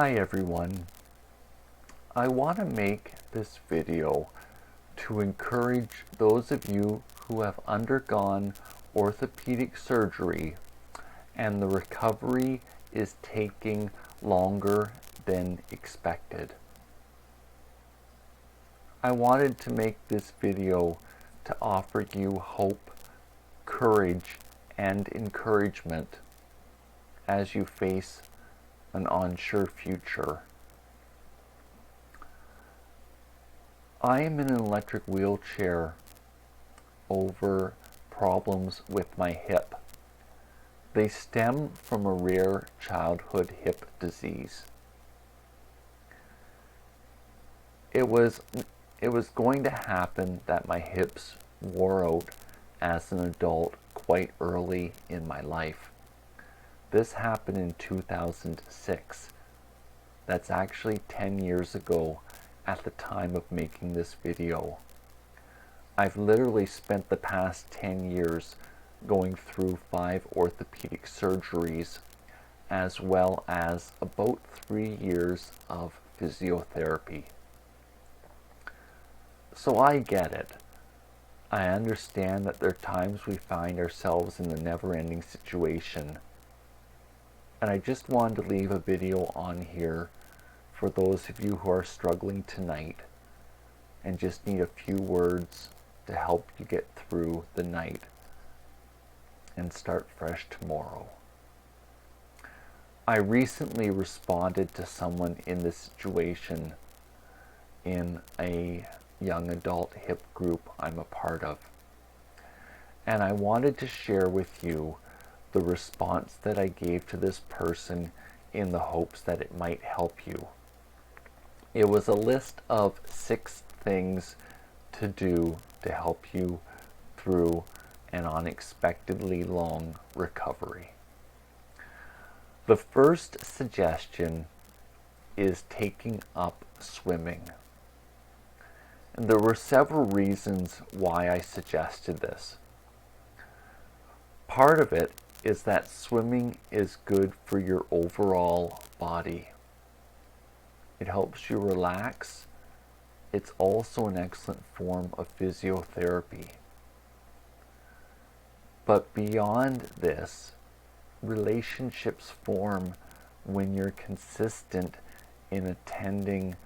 Hi everyone. I want to make this video to encourage those of you who have undergone orthopedic surgery and the recovery is taking longer than expected. I wanted to make this video to offer you hope, courage, and encouragement as you face an unsure future. I am in an electric wheelchair over problems with my hip. They stem from a rare childhood hip disease. It was going to happen that my hips wore out as an adult quite early in my life. This happened in 2006. That's actually 10 years ago at the time of making this video. I've literally spent the past 10 years going through 5 orthopedic surgeries, as well as about 3 years of physiotherapy. So I get it. I understand that there are times we find ourselves in the never-ending situation. And I just wanted to leave a video on here for those of you who are struggling tonight and just need a few words to help you get through the night and start fresh tomorrow. I recently responded to someone in this situation in a young adult hip group I'm a part of. And I wanted to share with you the response that I gave to this person in the hopes that it might help you. It was a list of 6 things to do to help you through an unexpectedly long recovery. The first suggestion is taking up swimming. And there were several reasons why I suggested this. Part of it is that swimming is good for your overall body. It helps you relax. It's also an excellent form of physiotherapy. But beyond this, relationships form when you're consistent in attending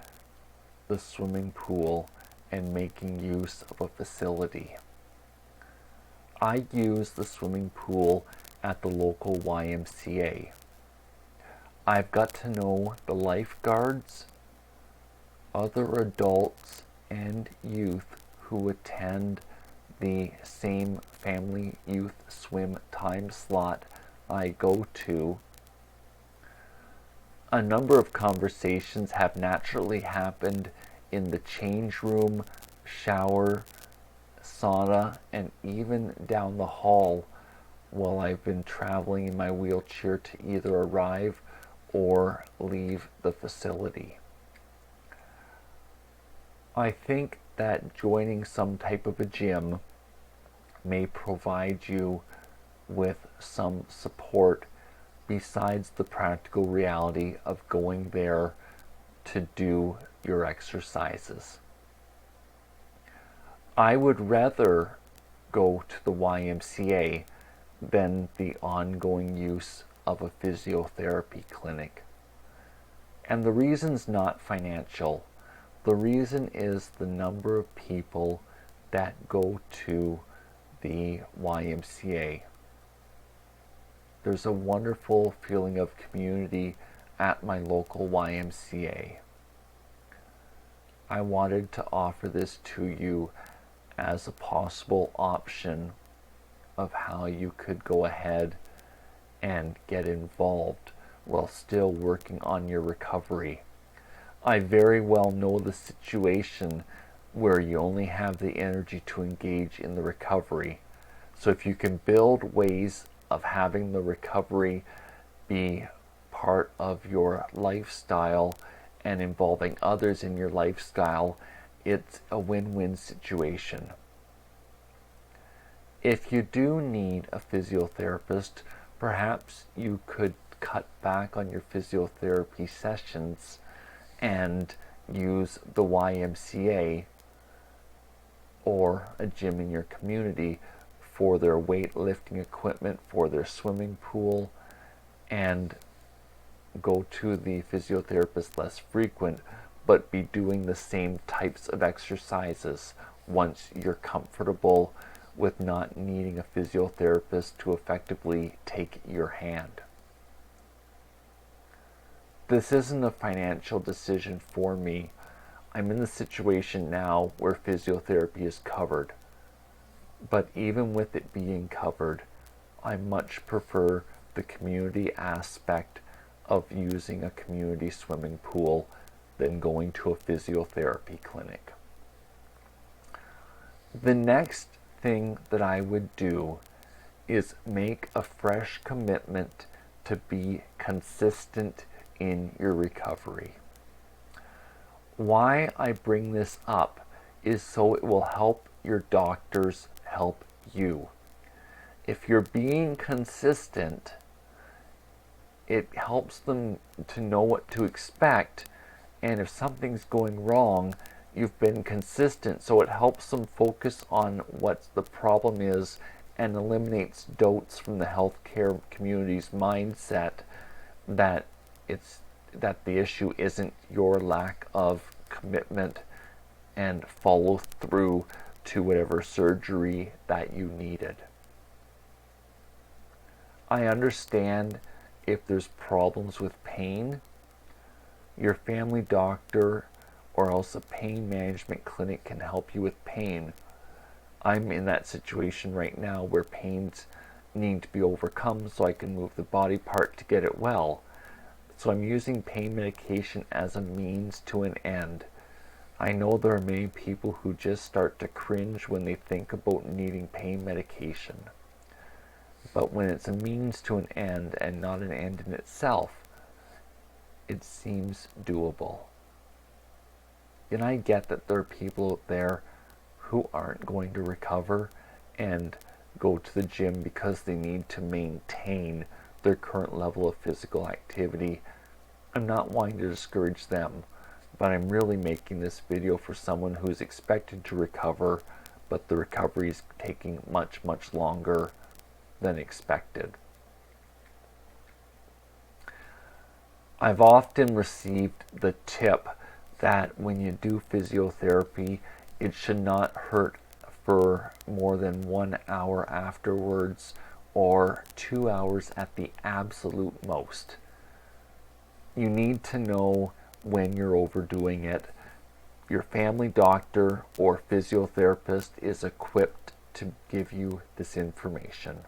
the swimming pool and making use of a facility. I use the swimming pool at the local YMCA. I've got to know the lifeguards, other adults and youth who attend the same family youth swim time slot I go to. A number of conversations have naturally happened in the change room, shower, sauna, and even down the hall while I've been traveling in my wheelchair to either arrive or leave the facility. I think that joining some type of a gym may provide you with some support besides the practical reality of going there to do your exercises. I would rather go to the YMCA than the ongoing use of a physiotherapy clinic. And the reason's not financial. The reason is the number of people that go to the YMCA. There's a wonderful feeling of community at my local YMCA. I wanted to offer this to you as a possible option of how you could go ahead and get involved while still working on your recovery. I very well know the situation where you only have the energy to engage in the recovery. So if you can build ways of having the recovery be part of your lifestyle and involving others in your lifestyle, it's a win-win situation. If you do need a physiotherapist, perhaps you could cut back on your physiotherapy sessions and use the YMCA or a gym in your community for their weightlifting equipment, for their swimming pool, and go to the physiotherapist less frequent, but be doing the same types of exercises once you're comfortable with not needing a physiotherapist to effectively take your hand. This isn't a financial decision for me. I'm in the situation now where physiotherapy is covered. But even with it being covered, I much prefer the community aspect of using a community swimming pool than going to a physiotherapy clinic. The next thing that I would do is make a fresh commitment to be consistent in your recovery. Why I bring this up is so it will help your doctors help you. If you're being consistent, it helps them to know what to expect, and if something's going wrong, you've been consistent, so it helps them focus on what the problem is and eliminates doubts from the healthcare community's mindset that the issue isn't your lack of commitment and follow through to whatever surgery that you needed. I understand if there's problems with pain, your family doctor or else a pain management clinic can help you with pain. I'm in that situation right now where pains need to be overcome so I can move the body part to get it well. So I'm using pain medication as a means to an end. I know there are many people who just start to cringe when they think about needing pain medication. But when it's a means to an end and not an end in itself, it seems doable. And I get that there are people out there who aren't going to recover and go to the gym because they need to maintain their current level of physical activity. I'm not wanting to discourage them, but I'm really making this video for someone who's expected to recover, but the recovery is taking much longer than expected. I've often received the tip that when you do physiotherapy, it should not hurt for more than 1 hour afterwards or 2 hours at the absolute most. You need to know when you're overdoing it. Your family doctor or physiotherapist is equipped to give you this information.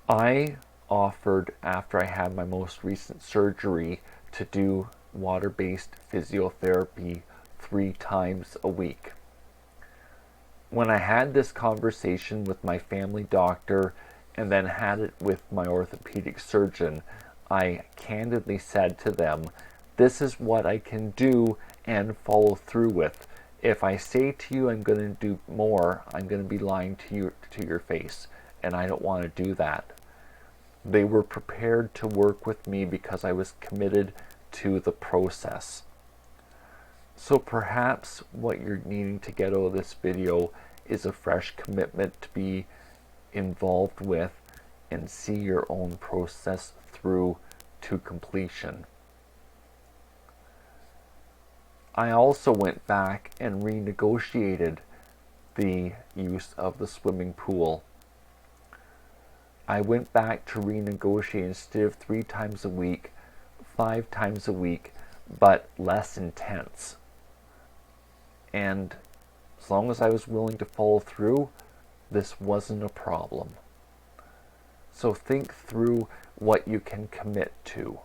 I offered, after I had my most recent surgery, to do water-based physiotherapy 3 times a week. When I had this conversation with my family doctor and then had it with my orthopedic surgeon, I candidly said to them, this is what I can do and follow through with. If I say to you I'm going to do more, I'm going to be lying to your face, and I don't want to do that. They were prepared to work with me because I was committed to the process. So perhaps what you're needing to get out of this video is a fresh commitment to be involved with and see your own process through to completion. I also went back and renegotiated the use of the swimming pool. I went back to renegotiate, instead of 3 times a week, 5 times a week, but less intense. And as long as I was willing to follow through, this wasn't a problem. So think through what you can commit to.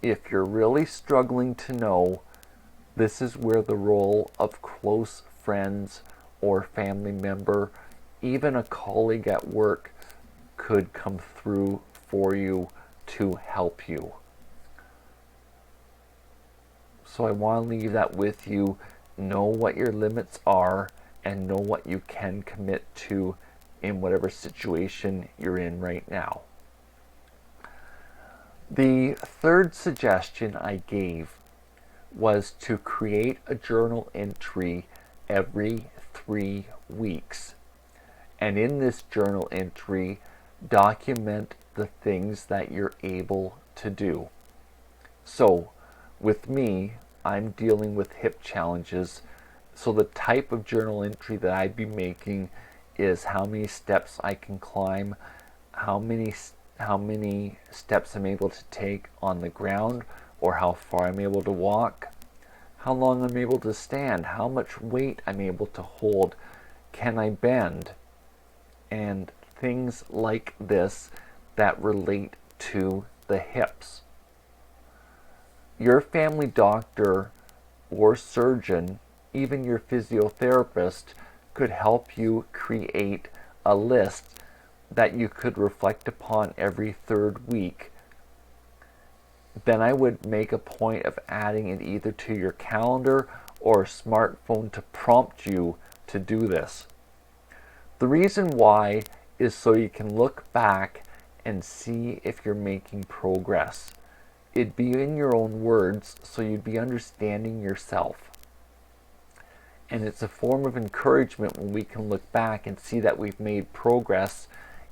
If you're really struggling to know, this is where the role of close friends or family member, even a colleague at work, could come through for you to help you. So I want to leave that with you. Know what your limits are and know what you can commit to in whatever situation you're in right now. The third suggestion I gave was to create a journal entry every 3 weeks. And in this journal entry, document the things that you're able to do. So, with me, I'm dealing with hip challenges. So the type of journal entry that I'd be making is how many steps I can climb, how many steps I'm able to take on the ground, or how far I'm able to walk, how long I'm able to stand, how much weight I'm able to hold, can I bend, and things like this that relate to the hips. Your family doctor or surgeon, even your physiotherapist, could help you create a list that you could reflect upon every 3rd week. Then I would make a point of adding it either to your calendar or a smartphone to prompt you to do this. The reason why is so you can look back and see if you're making progress. It'd be in your own words, so you'd be understanding yourself. And it's a form of encouragement when we can look back and see that we've made progress,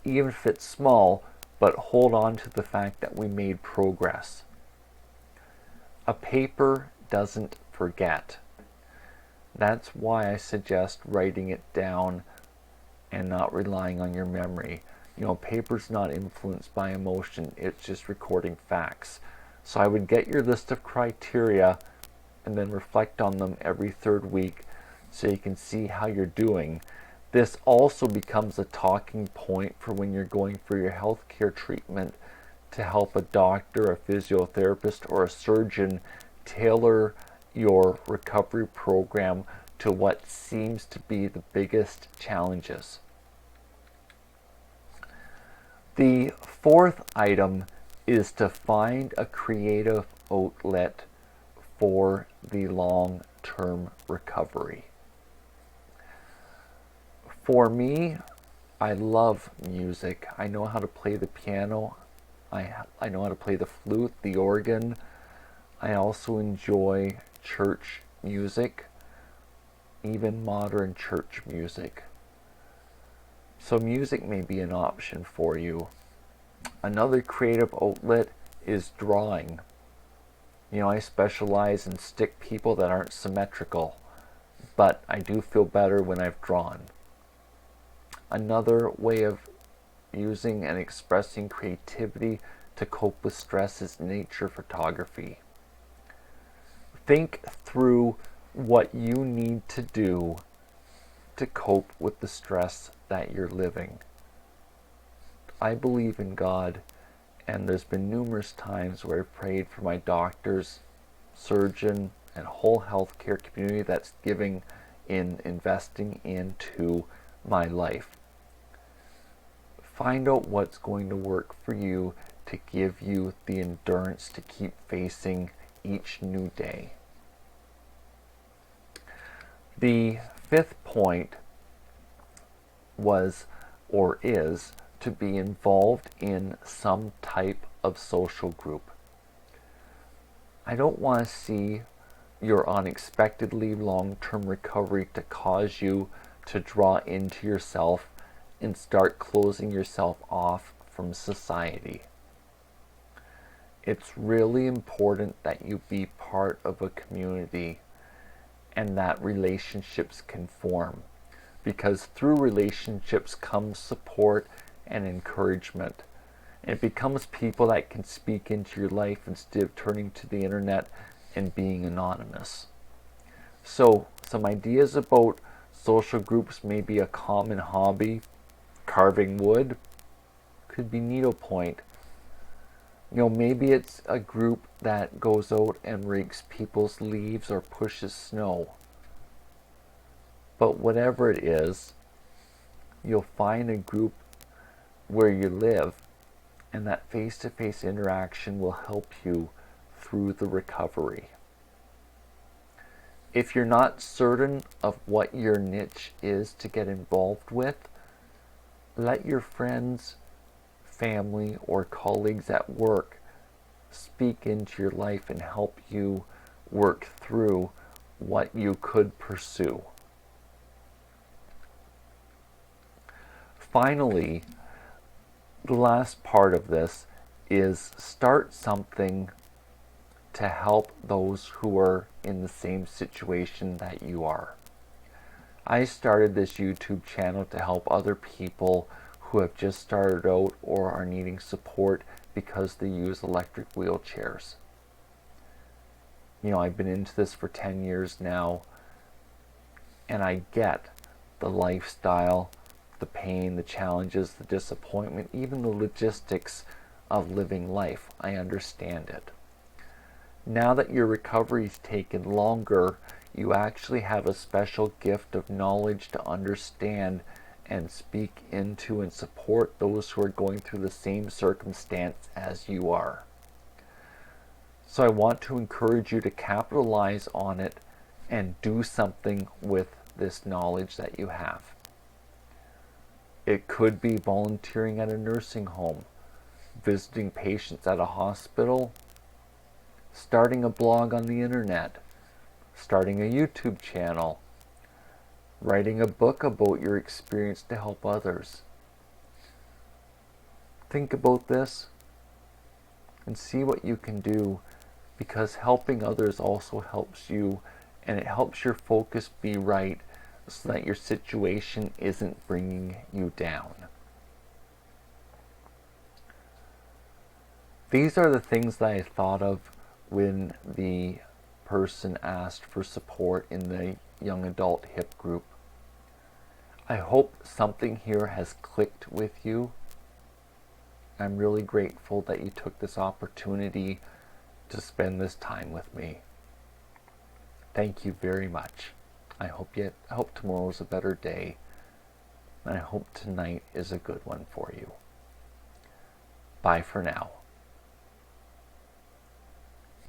even if it's small, but hold on to the fact that we made progress. A paper doesn't forget. That's why I suggest writing it down and not relying on your memory. Paper's not influenced by emotion, it's just recording facts. So I would get your list of criteria and then reflect on them every 3rd week so you can see how you're doing. This also becomes a talking point for when you're going for your healthcare treatment to help a doctor, a physiotherapist, or a surgeon tailor your recovery program to what seems to be the biggest challenges. The 4th item is to find a creative outlet for the long-term recovery. For me, I love music. I know how to play the piano. I know how to play the flute, the organ. I also enjoy church music, even modern church music. So music may be an option for you. Another creative outlet is drawing. I specialize in stick people that aren't symmetrical, but I do feel better when I've drawn. Another way of using and expressing creativity to cope with stress is nature photography. Think through what you need to do to cope with the stress that you're living. I believe in God, and there's been numerous times where I've prayed for my doctors, surgeon, and whole healthcare community that's giving in investing into my life. Find out what's going to work for you to give you the endurance to keep facing each new day. The 5th point was or is to be involved in some type of social group. I don't want to see your unexpectedly long-term recovery to cause you to draw into yourself and start closing yourself off from society. It's really important that you be part of a community and that relationships can form, because through relationships comes support and encouragement. And it becomes people that can speak into your life instead of turning to the internet and being anonymous. So, some ideas about social groups may be a common hobby. Carving wood could be needlepoint. Maybe it's a group that goes out and rakes people's leaves or pushes snow. But whatever it is, you'll find a group where you live, and that face-to-face interaction will help you through the recovery. If you're not certain of what your niche is to get involved with, let your friends, family, or colleagues at work speak into your life and help you work through what you could pursue. Finally, the last part of this is start something to help those who are in the same situation that you are. I started this YouTube channel to help other people who have just started out or are needing support because they use electric wheelchairs. You know, I've been into this for 10 years now, and I get the lifestyle, the pain, the challenges, the disappointment, even the logistics of living life. I understand it. Now that your recovery's taken longer, you actually have a special gift of knowledge to understand and speak into and support those who are going through the same circumstance as you are. So I want to encourage you to capitalize on it and do something with this knowledge that you have. It could be volunteering at a nursing home, visiting patients at a hospital, starting a blog on the internet, starting a YouTube channel, writing a book about your experience to help others. Think about this and see what you can do, because helping others also helps you, and it helps your focus be right so that your situation isn't bringing you down. These are the things that I thought of when the person asked for support in the young adult hip group. I hope something here has clicked with you. I'm really grateful that you took this opportunity to spend this time with me. Thank you very much. I hope tomorrow's a better day, and I hope tonight is a good one for you. Bye for now.